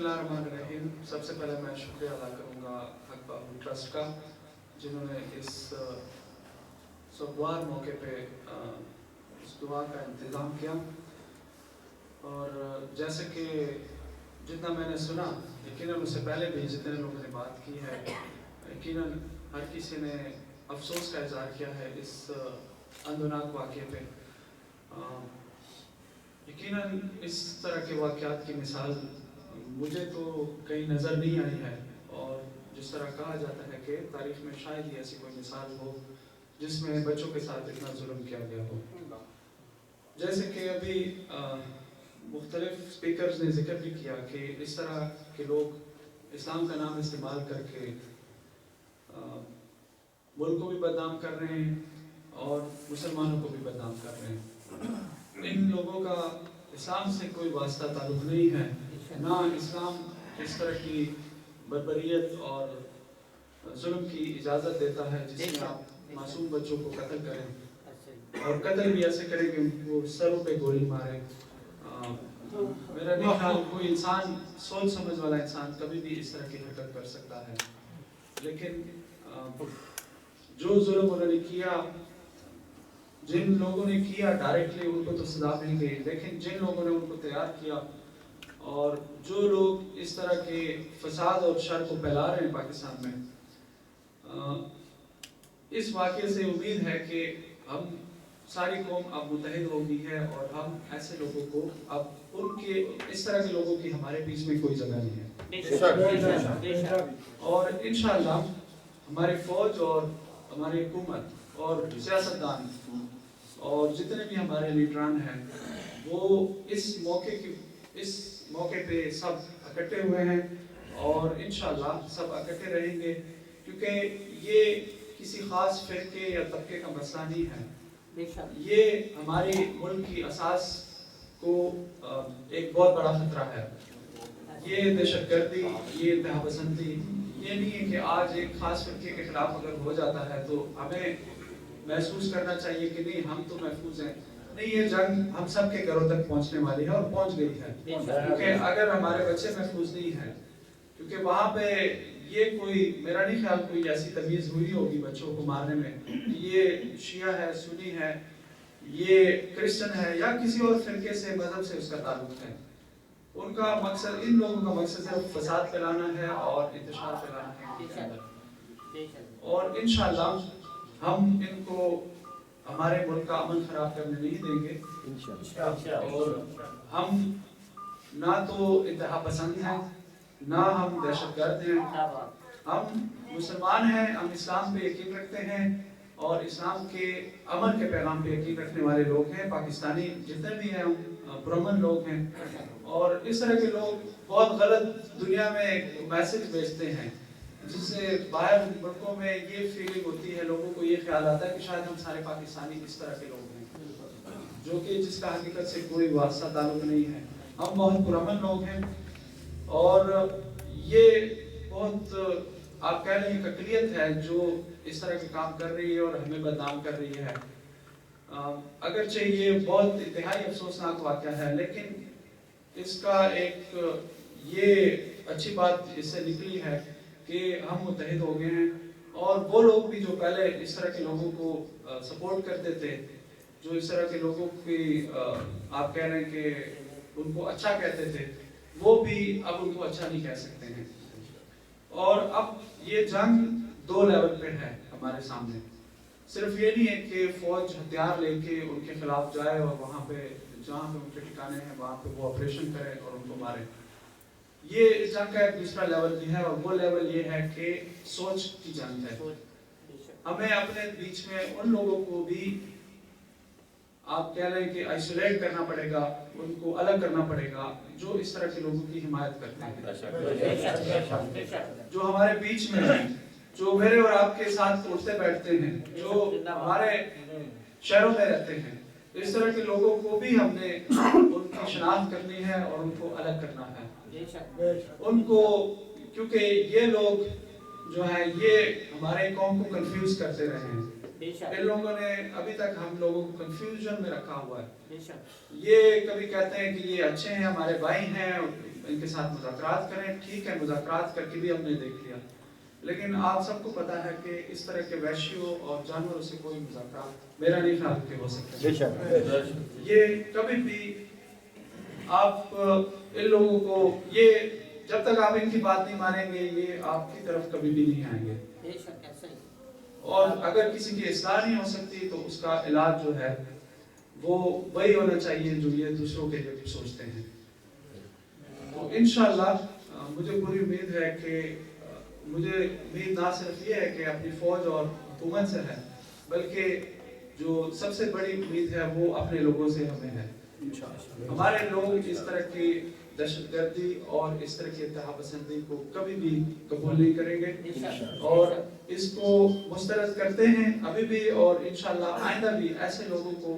बिस्मिल्लाहिर्रहमानिर्रहीम। सबसे पहले मैं शुक्रिया अदा करूँगा हक बाबू ट्रस्ट का, जिन्होंने इस सोमवार मौके पे इस दुआ का इंतज़ाम किया। और जैसे कि जितना मैंने सुना, यकीनन उससे पहले भी जितने लोगों ने बात की है, यकीनन हर किसी ने अफसोस का इज़हार किया है इस अंदोनाक वाक़ये पे। यकीनन इस तरह के वाक़यात की मिसाल मुझे तो कहीं नज़र नहीं आई है, और जिस तरह कहा जाता है कि तारीख़ में शायद ही ऐसी कोई मिसाल हो जिसमें बच्चों के साथ इतना जुल्म किया गया हो। जैसे कि अभी मुख्तलिफ स्पीकर्स ने जिक्र भी किया कि इस तरह के लोग इस्लाम का नाम इस्तेमाल करके मुल्क को भी बदनाम कर रहे हैं और मुसलमानों को भी बदनाम कर रहे हैं। इन लोगों का इस्लाम से कोई वास्ता ताल्लुक़ नहीं है, ना इस्लाम इस तरह की बर्बरियत और जुल्म की इजाज़त देता है जिसमें आप मासूम बच्चों को कत्ल करें, और कत्ल भी ऐसे करें कि वो सरों पे गोली मारें। मेरा नहीं ख्याल कोई इंसान, सोच समझ वाला इंसान कभी भी इस तरह की हरकत कर सकता है। लेकिन जो जुल्म उन्होंने किया, जिन लोगों ने किया डायरेक्टली उनको तो सजा मिल गई, लेकिन जिन लोगों ने उनको तैयार किया और जो लोग इस तरह के फसाद और शर को फैला रहे हैं पाकिस्तान में, इस वाक़ये से उम्मीद है कि हम सारी कौम अब मुत्तहिद हो गई है और हम ऐसे लोगों को अब उनके इस तरह के लोगों की हमारे बीच में कोई जगह नहीं है। और इंशाअल्लाह हमारी फ़ौज और हमारी हुकूमत और सियासतदान और जितने भी हमारे लीडरान हैं, वो इस मौके पे सब इकट्ठे हुए हैं और इंशाअल्लाह सब इकट्ठे रहेंगे, क्योंकि ये किसी ख़ास फ़िरके या तबके का मसला नहीं है। ये हमारी मुल्क की असास को एक बहुत बड़ा ख़तरा है। ये दहशतगर्दी, ये इंतहापसंदी, ये नहीं है कि आज एक ख़ास फ़िरके के ख़िलाफ़ अगर हो जाता है तो हमें महसूस करना चाहिए कि नहीं हम तो महफूज हैं। नहीं, ये जंग हम सब के घरों तक पहुंचने वाली है और पहुंच गई है, क्योंकि अगर हमारे बच्चे महफूज नहीं हैं, क्योंकि वहाँ पे ये कोई, मेरा नहीं ख्याल कोई ऐसी तमीज़ हुई होगी बच्चों को मारने में कि ये शिया है, सुन्नी है, ये क्रिश्चियन है या किसी और फिरके से, मजहब से उसका ताल्लुक है। उनका मकसद, इन लोगों का मकसद सिर्फ फसाद फैलाना है और इंतशार फैलाना है। और इंशाअल्लाह हम इनको हमारे मुल्क का अमन खराब करने नहीं देंगे। और हम ना तो इंतहा पसंद हैं, ना हम दहशतगर्द हैं, हम मुसलमान हैं, हम इस्लाम पे यकीन रखते हैं और इस्लाम के अमन के पैगाम पे यकीन रखने वाले लोग हैं। पाकिस्तानी जितने भी हैं पुरअमन लोग हैं, और इस तरह के लोग बहुत गलत दुनिया में एक मैसेज भेजते हैं जिससे बाहर मुल्कों में ये फीलिंग होती है, लोगों को ये ख्याल आता है कि शायद हम सारे पाकिस्तानी इस तरह के लोग हैं, जो कि जिसका हकीकत से कोई वास्ता ताल्लुक नहीं है। हम बहुत पुरअमन लोग हैं और ये बहुत आप कह रहे हैं अक़लियत है जो इस तरह के काम कर रही है और हमें बदनाम कर रही है। अगरचे ये बहुत इंतहाई अफसोसनाक वाक़या है, लेकिन इसका एक ये अच्छी बात इससे निकली है कि हम मुत्तहिद हो गए हैं, और वो लोग भी जो पहले इस तरह के लोगों को सपोर्ट करते थे, जो इस तरह के लोगों की आप कह रहे हैं कि उनको अच्छा कहते थे, वो भी अब उनको अच्छा नहीं कह सकते हैं। और अब ये जंग दो लेवल पे है हमारे सामने। सिर्फ ये नहीं है कि फ़ौज हथियार लेके उनके खिलाफ जाए और वहाँ पे जहाँ पे उनके ठिकाने हैं वहाँ पे वो ऑपरेशन करे और उनको मारे। ये इस जंग का एक दूसरा लेवल भी है, और वो लेवल ये है कि सोच की जंग है। हमें अपने बीच में उन लोगों को भी आप कह रहे हैं कि आइसोलेट करना पड़ेगा, उनको अलग करना पड़ेगा जो इस तरह के लोगों की हिमायत करते हैं, जो हमारे बीच में हैं, जो मेरे और आपके साथ उठते बैठते हैं, जो हमारे शहरों में रहते हैं। इस तरह के लोगों को भी हमने उनकी शनाख्त करनी है और उनको अलग करना है उनको, क्योंकि ये लोग जो है ये हमारे कौम को कंफ्यूज करते रहे हैं। इन लोगों ने अभी तक हम लोगों को कंफ्यूजन में रखा हुआ है। ये कभी कहते हैं कि ये अच्छे हैं, हमारे भाई हैं, इनके साथ मुज़ाकरात करें। ठीक है, मुज़ाकरात करके भी हमने देख लिया, लेकिन आप सबको पता है कि इस तरह के वैश्यों और जानवरों से कोई मुज़ाकरात मेरा नहीं ख्याल के हो सकता। ये कभी भी आप इन लोगों को, ये जब तक आप इनकी बात नहीं मानेंगे, ये आपकी तरफ कभी भी नहीं आएंगे। और अगर किसी की इस्लाह नहीं हो सकती तो उसका इलाज जो है वो वही होना चाहिए जो ये दूसरों के लिए सोचते हैं। तो इंशाअल्लाह मुझे पूरी उम्मीद है कि मुझे उम्मीद ना सिर्फ ये है कि अपनी फौज और हुकूमत से है, बल्कि जो सबसे बड़ी उम्मीद है वो अपने लोगों से हमें है। हमारे लोग इस तरह की दहशतगर्दी और इस तरह की इंतहा पसंदी को कभी भी कबूल नहीं करेंगे और इसको मुस्तरद करते हैं अभी भी, और इंशाअल्लाह आइंदा भी ऐसे लोगों को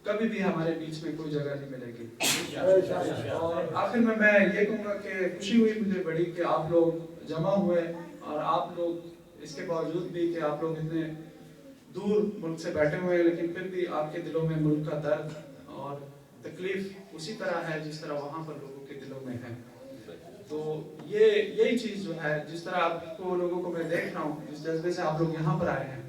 कभी भी हमारे बीच में कोई जगह नहीं मिलेगी। और आखिर में मैं ये कहूँगा कि खुशी हुई मुझे बड़ी कि आप लोग जमा हुए, और आप लोग इसके बावजूद भी कि आप लोग इतने दूर मुल्क से बैठे हुए हैं, लेकिन फिर भी आपके दिलों में मुल्क का दर्द और तकलीफ उसी तरह है जिस तरह वहाँ पर लोगों के दिलों में है। तो यही चीज़ जो है, जिस तरह आपको लोगों को मैं देख रहा हूँ, जिस जज्बे से आप लोग यहाँ पर आए हैं,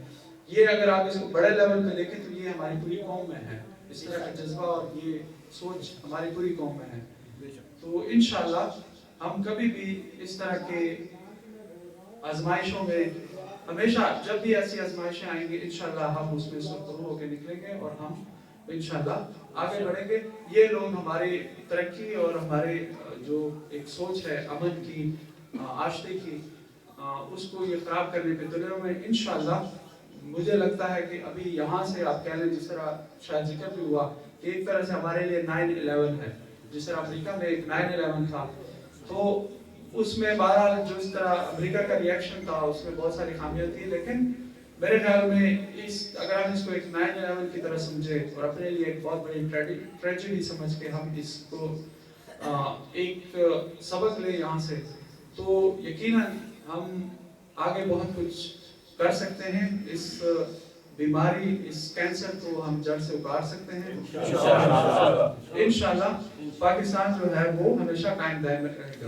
ये अगर आप इसको बड़े लेवल पे देखें तो ये हमारी पूरी कौम में है। इस तरह का जज्बा और ये सोच हमारी पूरी कौम में है। तो इंशाअल्लाह हम कभी भी इस तरह के आजमाइशों में, हमेशा जब भी ऐसी आजमाइशें आएंगी, इंशाअल्लाह हम उसमें सुरखरू होकर निकलेंगे और हम इंशाअल्लाह आगे बढ़ेंगे। ये लोग हमारी तरक्की और हमारे जो एक सोच है अमन की, आश्ते की, उसको ये खराब करने पे तुले हुए हैं। इंशाअल्लाह मुझे लगता है कि अभी यहाँ से आप कह लें, जिस तरह शायद जिक्र भी हुआ कि एक तरह से हमारे लिए 9/11 है, जिस तरह अमेरिका में एक 9/11 था, तो उसमें बहरहाल जो इस तरह अमेरिका का रिएक्शन था उसमें बहुत सारी खामियां थी, लेकिन मेरे ख्याल में अगर हम इसको एक 9/11 की तरह समझे और अपने लिए एक बहुत बड़ी ट्रेजेडी समझ के हम इसको एक सबक ले यहाँ से, तो यकीनन हम आगे बहुत कुछ कर सकते हैं। इस बीमारी, इस कैंसर को हम जड़ से उखाड़ सकते हैं इंशाअल्लाह। पाकिस्तान जो है वो हमेशा कायम दायम रहेगा।